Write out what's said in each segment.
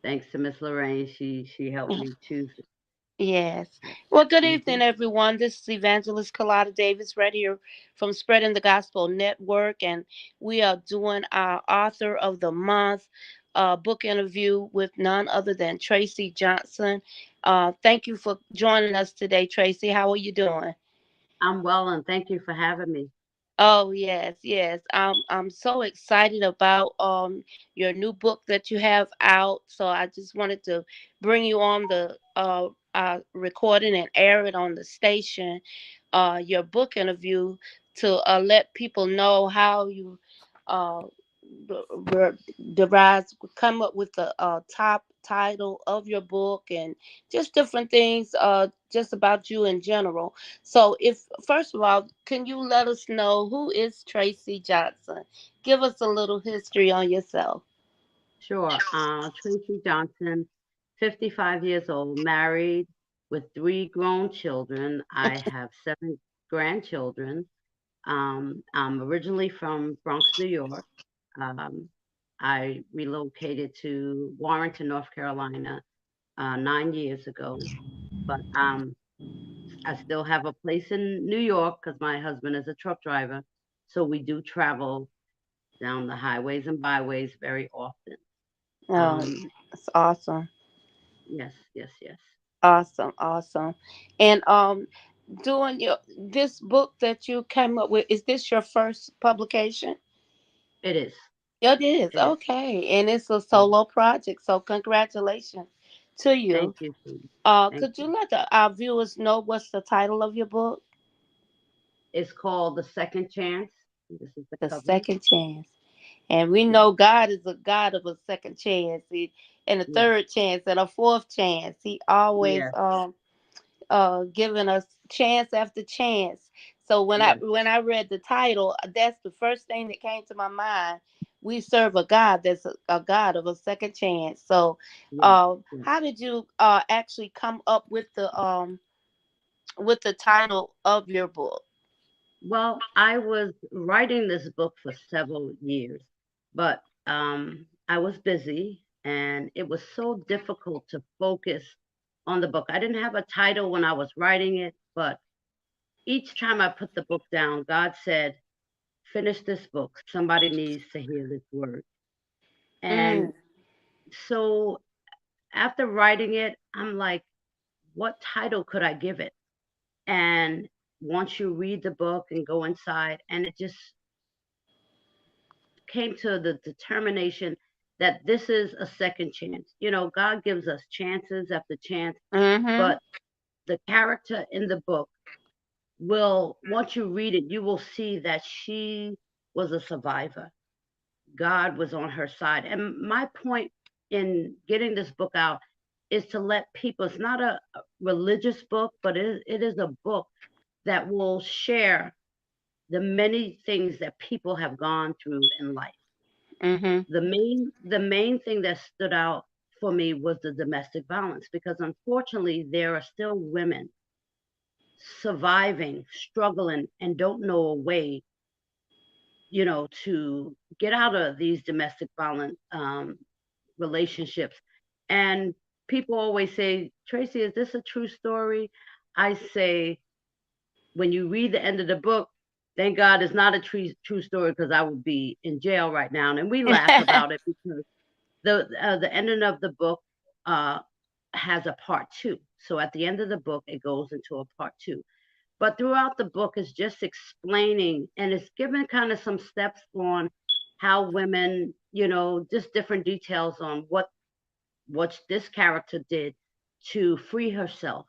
Thanks to Miss Lorraine, she helped me choose it. Yes. Well, good Hmm. evening, everyone. This is Evangelist Kalada Davis right here from Spreading the Gospel Network, and we are doing our Author of the Month book interview with none other than Tracy Johnson. Thank you for joining us today, Tracy. How are you doing? I'm well, and thank you for having me. Oh yes, yes. I'm so excited about your new book that you have out. So I just wanted to bring you on the recording and air it on the station, your book interview to let people know how you uh derive come up with the top title of your book and just different things just about you in general. So, if first of all, can you let us know who is Tracy Johnson? Give us a little history on yourself. Sure. Tracy Johnson, 55 years old, married with three grown children. I have seven grandchildren. I'm originally from Bronx, New York. Um, I relocated to Warrenton, North Carolina, 9 years ago. But I still have a place in New York because my husband is a truck driver. So we do travel down the highways and byways very often. Oh, Um, that's awesome, yes, yes, yes. awesome, awesome. And doing your this book that you came up with, is this your first publication? It is. It is. It is. Okay, and it's a Mm. solo project. So congratulations to you. Thank you. So much. Thank Could you you. let our viewers know what's the title of your book? It's called The Second Chance. This is the The cover. Second Chance. And we Yes, know God is a God of a second chance, and a yes, third chance, and a fourth chance. He always yes, giving us chance after chance. So when I yes, when I read the title, that's the first thing that came to my mind. We serve a God that's a God of a second chance. So, yes, yes. how did you actually come up with the title of your book? Well, I was writing this book for several years, but I was busy and it was so difficult to focus on the book. I didn't have a title when I was writing it, but each time I put the book down, God said, finish this book. Somebody needs to hear this word. And Mm, so after writing it, I'm like, what title could I give it? And once you read the book and go inside, and it just came to the determination that this is a second chance. You know, God gives us chances after chance, mm-hmm. but the character in the book will, once you read it, you will see that she was a survivor. God was on her side. And my point in getting this book out is to let people, it's not a religious book, but it is a book that will share the many things that people have gone through in life. Mm-hmm. The main thing that stood out for me was the domestic violence because unfortunately there are still women surviving, struggling, and don't know a way, to get out of these domestic violent relationships. And people always say, Tracy, is this a true story? I say, when you read the end of the book, thank God it's not a true story because I would be in jail right now. And we laugh about it because the ending of the book uh, has a part two. So at the end of the book, it goes into a part two. But throughout the book is just explaining and it's given kind of some steps on how women, just different details on what this character did to free herself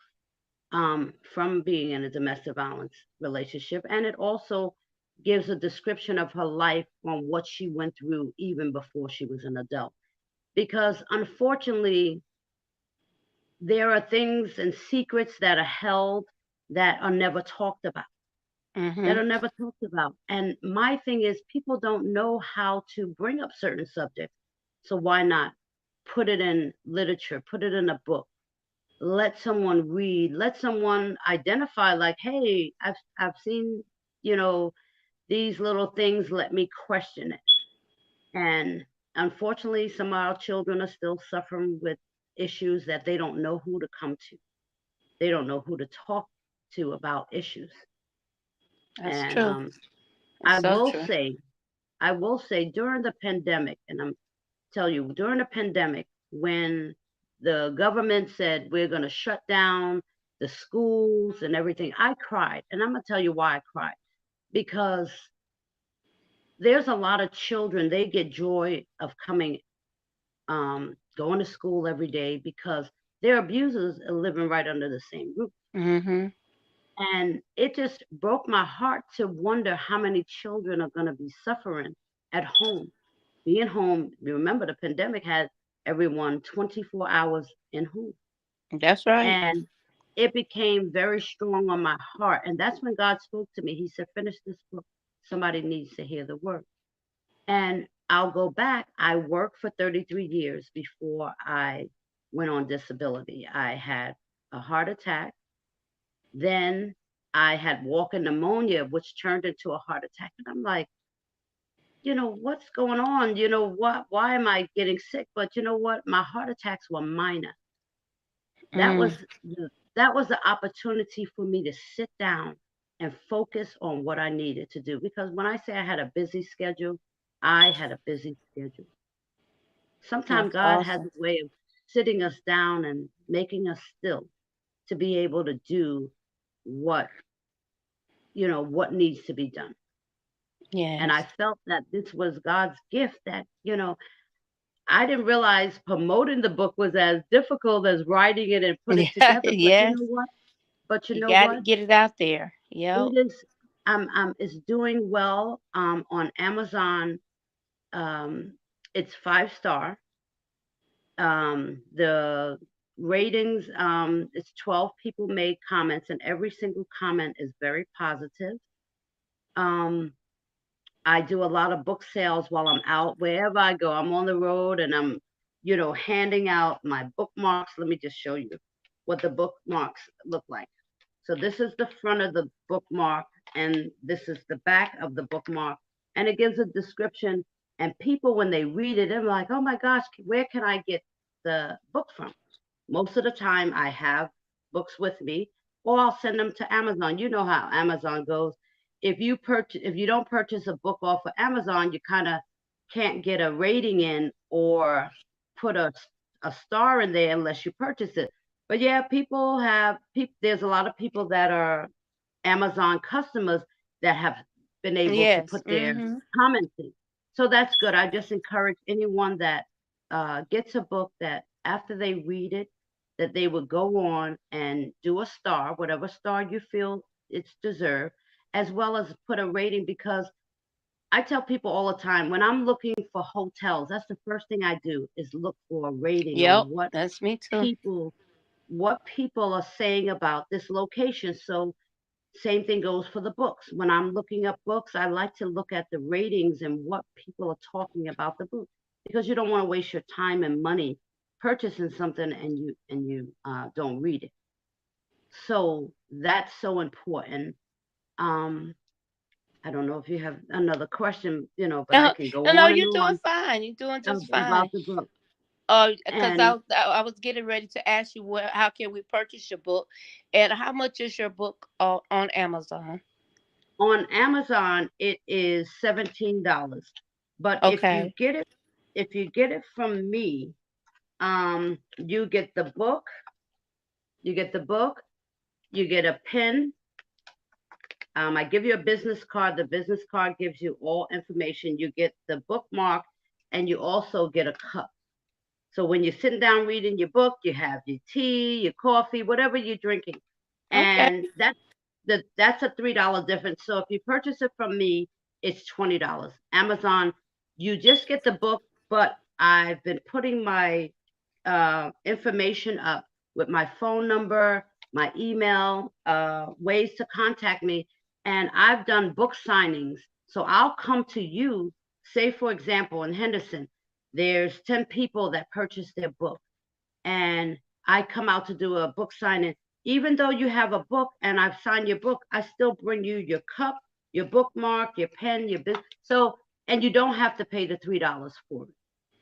from being in a domestic violence relationship. And it also gives a description of her life on what she went through even before she was an adult. Because unfortunately, there are things and secrets that are held that are never talked about, that Mm-hmm. are never talked about. And my thing is, people don't know how to bring up certain subjects. So why not put it in literature, put it in a book, let someone read, let someone identify, like, hey, I've seen, you know, these little things, let me question it. And unfortunately, some of our children are still suffering with issues that they don't know who to come to. They don't know who to talk to about issues. That's And true. I That's so will true. say, I will say during the pandemic, and I'm tell you during the pandemic when the government said we're going to shut down the schools and everything, I cried, and I'm going to tell you why I cried. Because there's a lot of children, they get joy of coming, going to school every day because their abusers are living right under the same roof. Mhm. And it just broke my heart to wonder how many children are going to be suffering at home. Being home, you remember the pandemic had everyone 24 hours in home. That's right. And it became very strong on my heart. And that's when God spoke to me. He said, finish this book. Somebody needs to hear the word. And I'll go back. I worked for 33 years before I went on disability. I had a heart attack. Then I had walking pneumonia, which turned into a heart attack. And I'm like, what's going on? Why am I getting sick? But you know what? My heart attacks were minor. That Mm. was that was the opportunity for me to sit down and focus on what I needed to do. Because when I say I had a busy schedule, I had a busy schedule. Sometimes That's God has awesome. a way of sitting us down and making us still to be able to do what, what needs to be done. And I Yes. felt that this was God's gift that, I didn't realize promoting the book was as difficult as writing it and put it Yeah. together. But you Yes. know what? But you You know got to what? get it out there. Yep. It is. It's doing well. On Amazon. It's 5 star. The ratings. It's 12 people made comments, and every single comment is very positive. Um, I do a lot of book sales while I'm out. Wherever I go, I'm on the road and I'm, handing out my bookmarks. Let me just show you what the bookmarks look like. So this is the front of the bookmark and this is the back of the bookmark. And it gives a description. And people, when they read it, they're like, oh my gosh, where can I get the book from? Most of the time I have books with me or I'll send them to Amazon. You know how Amazon goes. If you don't purchase a book off of Amazon, you kind of can't get a rating in or put a star in there unless you purchase it. But yeah, there's a lot of people that are Amazon customers that have been able to Yes. put their Mhm. comments in. So that's good. I just encourage anyone that gets a book that after they read it, that they would go on and do a star, whatever star you feel it's deserved, as well as put a rating because I tell people all the time when I'm looking for hotels, that's the first thing I do is look for a rating on Yep. That's me too. people what people are saying about this location. So same thing goes for the books. When I'm looking up books, I like to look at the ratings and what people are talking about the book because you don't want to waste your time and money purchasing something and you don't read it. So that's so important. Um, I don't know if you have another question, but I No, can go no, no. on and You're doing on fine. You're doing just about fine. the book. Because And I was getting ready to ask you how can we purchase your book, and how much is your book on Amazon? on Amazon, it is $17. But Okay. if you get it from me, you get the book, you get the book, you get a pen. I give you a business card. The business card gives you all information. You get the bookmark, and you also get a cup. So when you're sitting down reading your book, you have your tea, your coffee, whatever you're drinking, Okay. and that's a $3 difference. So if you purchase it from me, it's $20. Amazon, you just get the book, but I've been putting my information up with my phone number, my email, ways to contact me. And I've done book signings. So I'll come to you, say, for example, in Henderson, there's 10 people that purchased their book. And I come out to do a book signing. Even though you have a book and I've signed your book, I still bring you your cup, your bookmark, your pen, your business. So, and you don't have to pay the $3 for it.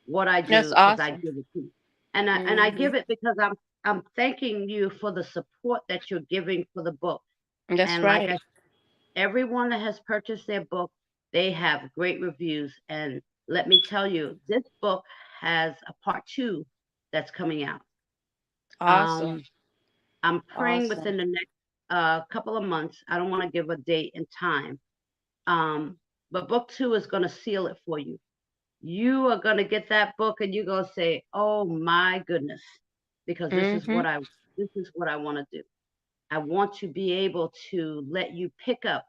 What I That's do is I awesome. give it to you. And I Hmm. give it because I'm thanking you for the support that you're giving for the book. That's And like right. I everyone that has purchased their book, they have great reviews. And let me tell you, this book has a part two that's coming out. Awesome. Um, I'm praying Awesome. within the next couple of months. I don't want to give a date and time. Um, but book two is going to seal it for you. You are going to get that book and you're going to say, "Oh my goodness," because Hmm. this is what I want to do. I want to be able to let you pick up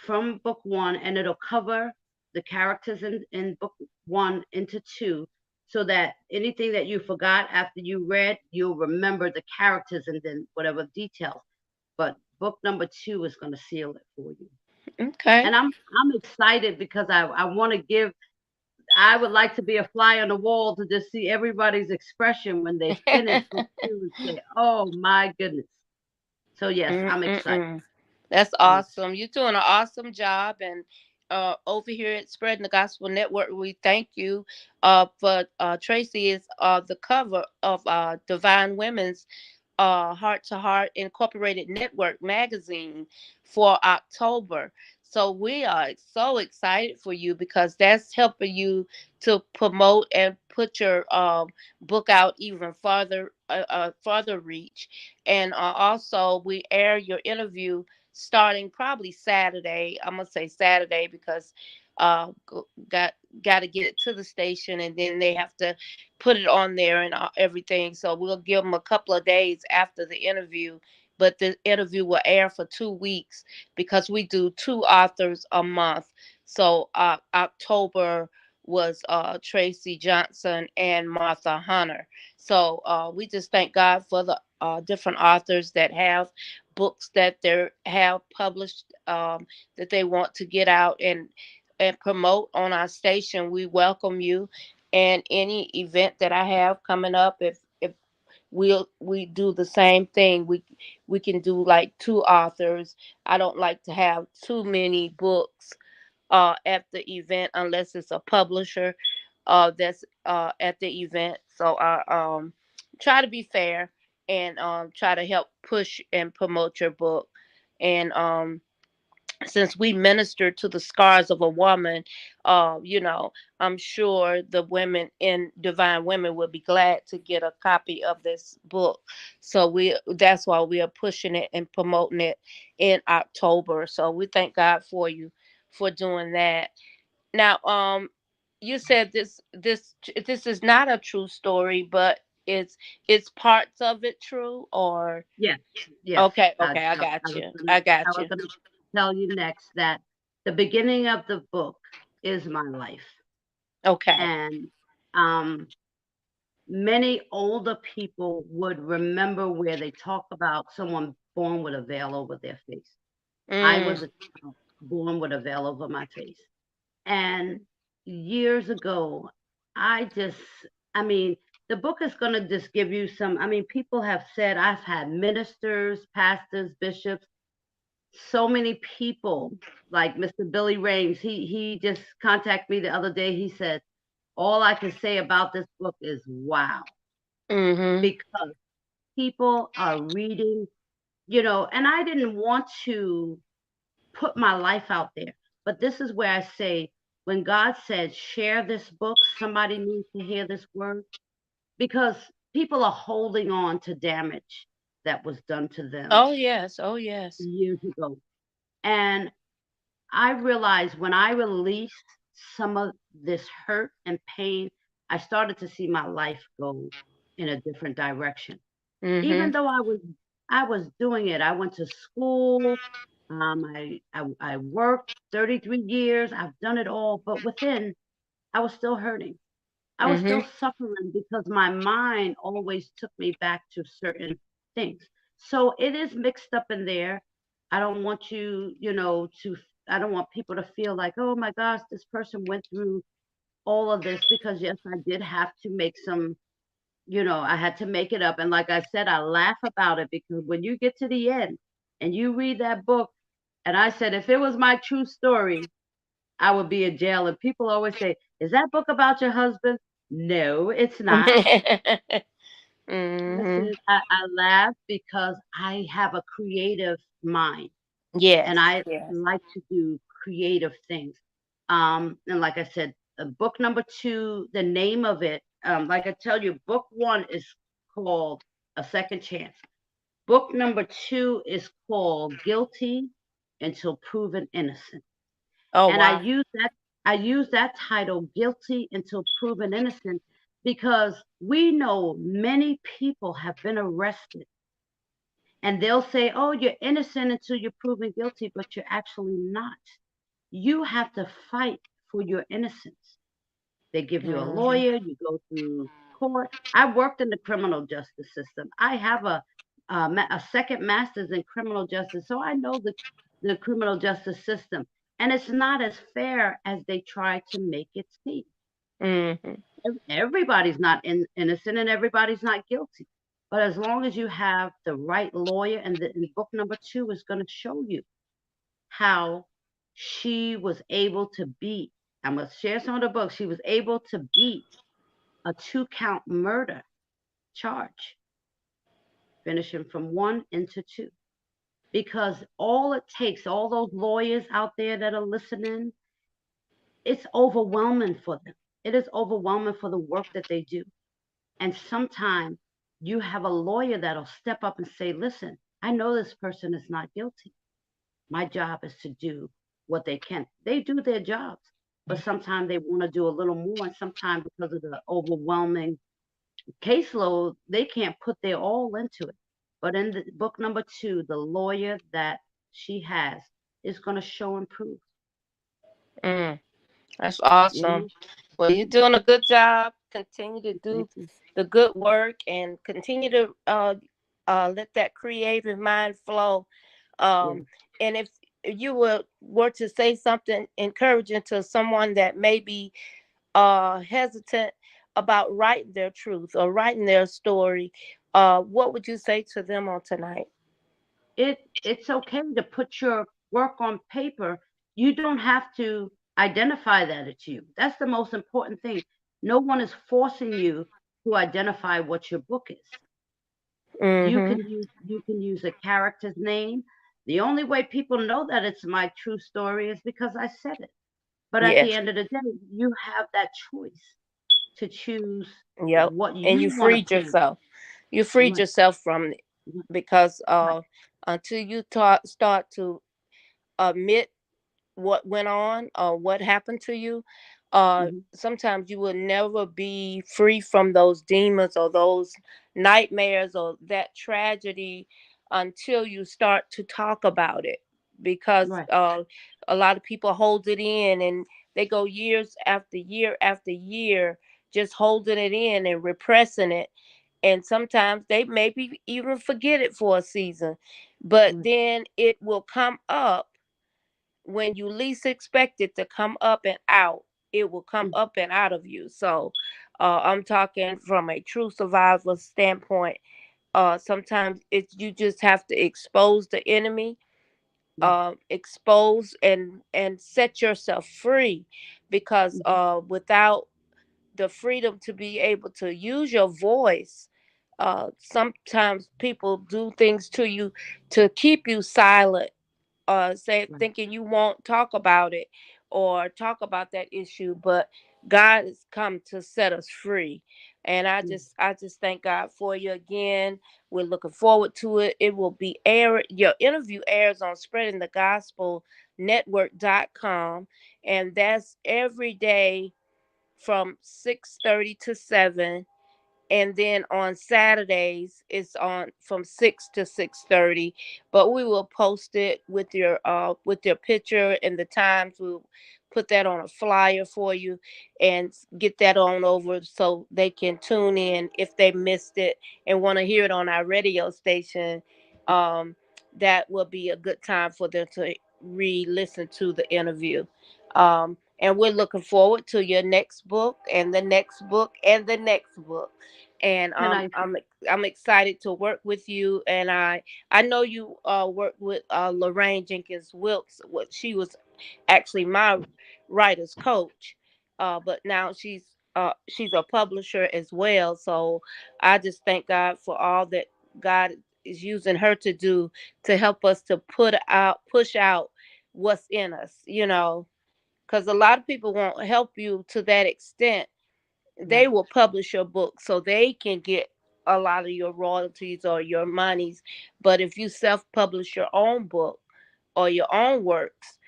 from book one, and it'll cover the characters in book one into two, so that anything that you forgot after you read, you'll remember the characters and then whatever details. But book number two is going to seal it for you. Okay. And I'm excited because I want to give. I would like to be a fly on the wall to just see everybody's expression when they finish book two and say, "Oh my goodness!" So yes, I'm excited. Mm-mm-mm. That's I'm excited. awesome. You're doing an awesome job, and over here at Spreading the Gospel Network, we thank you. For Tracy is the cover of Divine Women's Heart to Heart Incorporated Network magazine for October. So we are so excited for you because that's helping you to promote and put your book out even further reach. And also, we air your interview starting probably Saturday. I'm gonna say Saturday because got to get it to the station, and then they have to put it on there and everything. So we'll give them a couple of days after the interview, but the interview will air for 2 weeks because we do two authors a month. So October was Tracy Johnson and Martha Hunter. So we just thank God for the different authors that have books that they have published, that they want to get out and promote on our station. We welcome you, and any event that I have coming up, if we do the same thing, we can do like two authors. I don't like to have too many books at the event unless it's a publisher that's at the event. So I try to be fair and try to help push and promote your book. And since we minister to the scars of a woman, I'm sure the women in Divine Women will be glad to get a copy of this book. So that's why we are pushing it and promoting it in October. So we thank God for you for doing that. Now, you said this is not a true story, but it's parts of it true, or Yes, yes. okay, I, okay, I I, I got was you, gonna, I I got was you. gonna tell you next that the beginning of the book is my life, Okay. and um, many older people would remember where they talk about someone born with a veil over their face. I Mm, was a child born with a veil over my face, and years ago, I just, I mean, the book is going to just give you some. I mean, people have said I've had ministers, pastors, bishops, so many people like Mr. Billy Raines. He just contacted me the other day. He said, "All I can say about this book is wow," mhm. because people are reading, and I didn't want to put my life out there. But this is where I say, when God said, "Share this book," somebody needs to hear this word, because people are holding on to damage that was done to them Oh yes, oh yes. years ago. And I realized when I released some of this hurt and pain, I started to see my life go in a different direction. Even Mhm. though I was doing it, I went to school, I worked 33 years, I've done it all, but within, I was still hurting. I was still Mhm. suffering because my mind always took me back to certain things. So it is mixed up in there. I don't want you, I don't want people to feel like, oh my gosh, this person went through all of this, because yes, I did have to make some, I had to make it up. And like I said, I laugh about it because when you get to the end and you read that book, and I said, if it was my true story, I would be in jail. And people always say, is that book about your husband? No, it's not. Hmm. Listen, I laugh because I have a creative mind and Yes, I yes. like to do creative things. And like I said, book number two, the name of it, like I tell you, book one is called A Second Chance. Book number two is called Guilty Until Proven Innocent. Oh And wow. I use that title, Guilty Until Proven Innocent, because we know many people have been arrested and they'll say, oh, you're innocent until you're proven guilty, but you're actually not. You have to fight for your innocence. They give you a Hmm. lawyer, you go through court. I worked in the criminal justice system. I have a second master's in criminal justice, so I know the criminal justice system. And it's not as fair as they try to make it seem. Hmm. Everybody's not innocent and everybody's not guilty. But as long as you have the right lawyer, and book number two is going to show you how she was able to beat. I'm going to share some of the books. She was able to beat a two-count murder charge, finishing from one into two. Because all it takes, all those lawyers out there that are listening, it's overwhelming for them. It is overwhelming for the work that they do. And sometimes you have a lawyer that'll step up and say, listen, I know this person is not guilty. My job is to do what they can. They do their jobs, but sometimes they want to do a little more. And sometimes because of the overwhelming caseload, they can't put their all into it. But in the book number two, the lawyer that she has is going to show and prove, Mm, that's you awesome. know? Well, you're doing a good job. Continue to Thank do you. the good work and continue to let that creative mind flow. Yeah. And if you were to say something encouraging to someone that may be hesitant about writing their truth or writing their story, what would you say to them on tonight? It's okay to put your work on paper. You don't have to identify that it's you. That's the most important thing. No one is forcing you to identify what your book is. Mm-hmm. You can use a character's name. The only way people know that it's my true story is because I said it. But at the Yes. end of the day, you have that choice to choose Yep. what And you you want to freed put in. yourself. You freed Right, yourself from it right, because right. until you start to admit what went on or what happened to you, Hmm. sometimes you will never be free from those demons or those nightmares or that tragedy until you start to talk about it. Because Right, a lot of people hold it in and they go years after year after year just holding it in and repressing it, and sometimes they maybe even forget it for a season, but right. then it will come up when you least expect it to come up and out. It will come Mm. up and out of you. So I'm talking from a true survival standpoint. Sometimes it's you just have to expose the enemy, Right. expose and set yourself free, because Hmm. without the freedom to be able to use your voice, sometimes people do things to you to keep you silent, say Right. thinking you won't talk about it or talk about that issue, but God has come to set us free. And Mm. I just thank God for you again. We're looking forward to it. It will be air Your interview airs on spreading the gospel network.com, and that's every day from 6:30 to 7, and then on Saturdays it's on from 6 to 6:30. But we will post it with your picture and the times. We'll put that on a flyer for you and get that on over so they can tune in if they missed it and want to hear it on our radio station. um that will be a good time for them to re-listen to the interview. And we're looking forward to your next book and the next book and the next book. And Can I? I'm excited to work with you. And I know you worked with Lorraine Jenkins Wilkes. What She was actually my writer's coach, but now she's she's a publisher as well. So I just thank God for all that God is using her to do to help us to push out what's in us, because a lot of people won't help you to that extent. They Right. will publish your book so they can get a lot of your royalties or your monies. But if you self-publish your own book or your own works,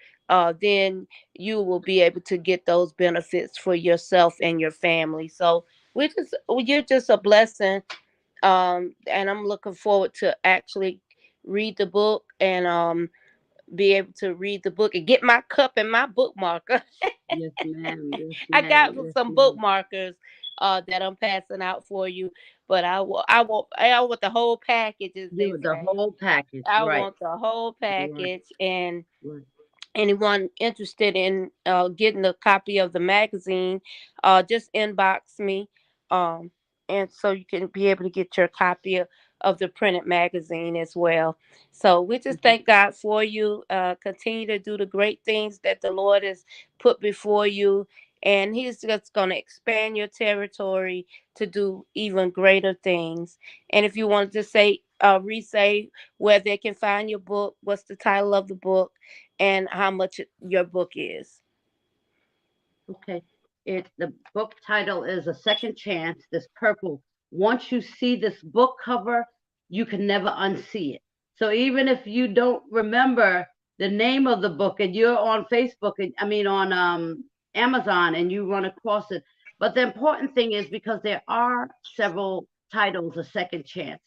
then you will be able to get those benefits for yourself and your family. So you're just a blessing, and I'm looking forward to actually read the book and be able to read the book and get my cup and my bookmarker. Yes, ma'am. Yes, I got ma'am. Yes, some ma'am. bookmarkers that I'm passing out for you, but I want the whole package, as You they want the say. whole package, I right? want the whole Right. package, and Right. anyone interested in getting a copy of the magazine, just inbox me, um, and so you can be able to get your copy of the printed magazine as well. So we just Mhm. thank God for you. Continue to do the great things that the Lord has put before you. And He's just going to expand your territory to do even greater things. And if you wanted to say, re-say where they can find your book, what's the title of the book, and how much your book is. Okay. The book title is A Second Chance. This purple. Once you see this book cover, you can never unsee it. So even if you don't remember the name of the book and you're on Facebook, and I mean on Amazon, and you run across it, but the important thing is because there are several titles, A Second Chance.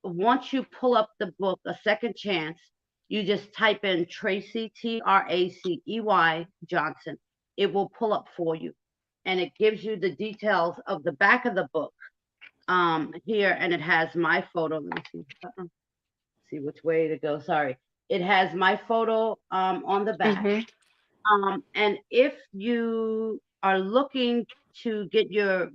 Once you pull up the book, A Second Chance, you just type in Tracy, Tracey Johnson. It will pull up for you. And it gives you the details of the back of the book here. And it has my photo. Let me see. See which way to go. Sorry. It has my photo on the back. Mhm. And if you are looking to get your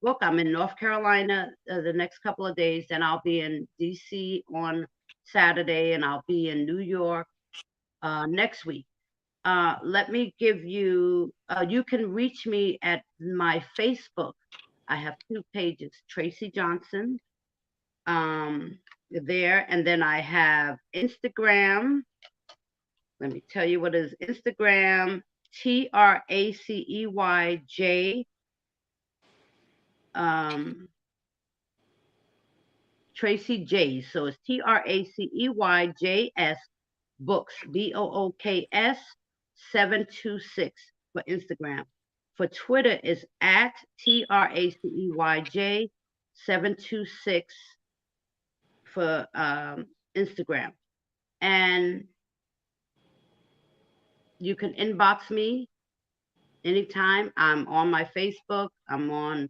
book, I'm in North Carolina the next couple of days, then I'll be in DC on Saturday, and I'll be in New York next week. Let me give you, you can reach me at my Facebook. I have two pages, Tracy Johnson, there, and then I have Instagram. Let me tell you what is Instagram. Traceyj, um, Tracy J. So it's Traceyjs books, Books 726 for Instagram. For Twitter is at Traceyj 726 for Instagram. And you can inbox me anytime. I'm on my Facebook, I'm on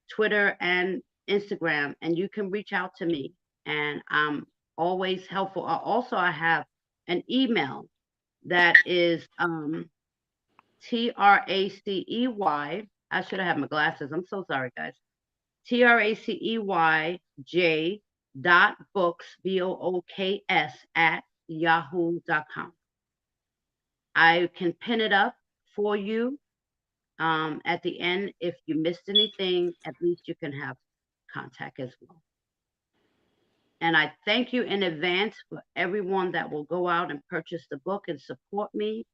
Twitter and Instagram, and you can reach out to me. And I'm always helpful. Also, I have an email that is Tracey. I should have had my glasses. I'm so sorry, guys. Traceyj .books at yahoo.com. I can pin it up for you at the end. If you missed anything, at least you can have contact as well. And I thank you in advance for everyone that will go out and purchase the book and support me.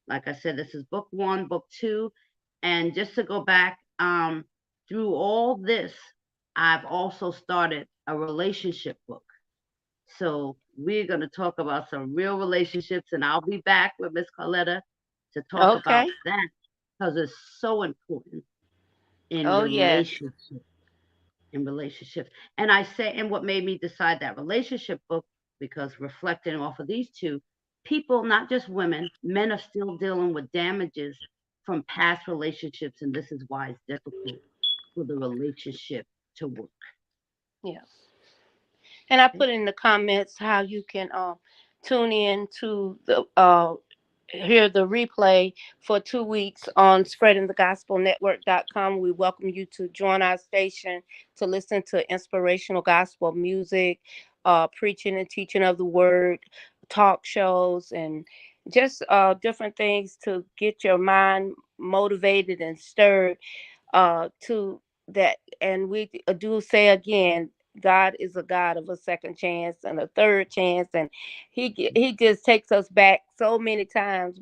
Like I said, this is book one, book two. And just to go back, through all this, I've also started a relationship book. So we're going to talk about some real relationships, and I'll be back with Miss Carletta to talk Okay. about that because it's so important in Oh yes. relationships. In relationships. And I say, and what made me decide that relationship book, because reflecting off of these two, people, not just women, men are still dealing with damages from past relationships. And this is why it's difficult for the relationship to work. Yes. And I Okay. put in the comments how you can tune in to the hear the replay for 2 weeks on spreadingthegospelnetwork.com. We welcome you to join our station to listen to inspirational gospel music, preaching and teaching of the word, talk shows, and just different things to get your mind motivated and stirred. to that. And we do say again, God is a God of a second chance and a third chance, and he just takes us back so many times.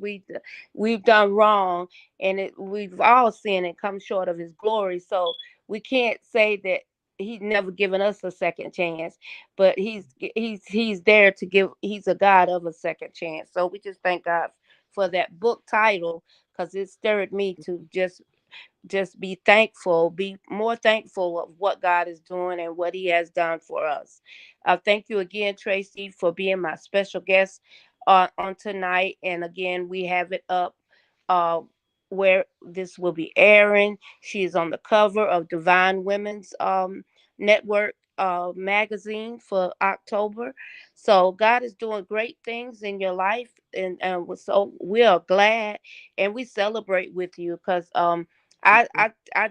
We've done wrong, and we've all sinned and come short of his glory. So we can't say that he's never given us a second chance, but he's there to give. He's a God of a second chance. So we just thank God for that book title, because it stirred me to just be thankful, be more thankful of what God is doing and what he has done for us. Thank you again, Tracy, for being my special guest on tonight. And again, we have it up uh, where this will be airing. She is on the cover of Divine Women's Network magazine for October. So God is doing great things in your life, and so we are glad and we celebrate with you, because I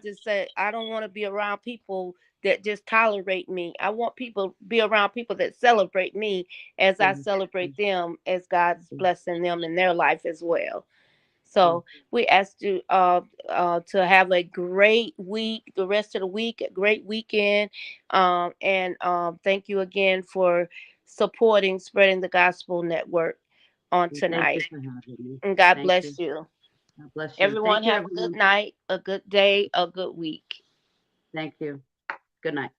just said I don't want to be around people that just tolerate me. I want people be around people that celebrate me as I Yes, celebrate yes, them, as God is yes, blessing them in their life as well. yes. So we asked you to have a great week, the rest of the week, a great weekend, and thank you again for supporting Spreading the Gospel Network on And thank you tonight. for having me. And God Thank you. bless you. God bless you. Everyone Thank you, have a good everyone. night, a good day, a good week. Thank you. Good night.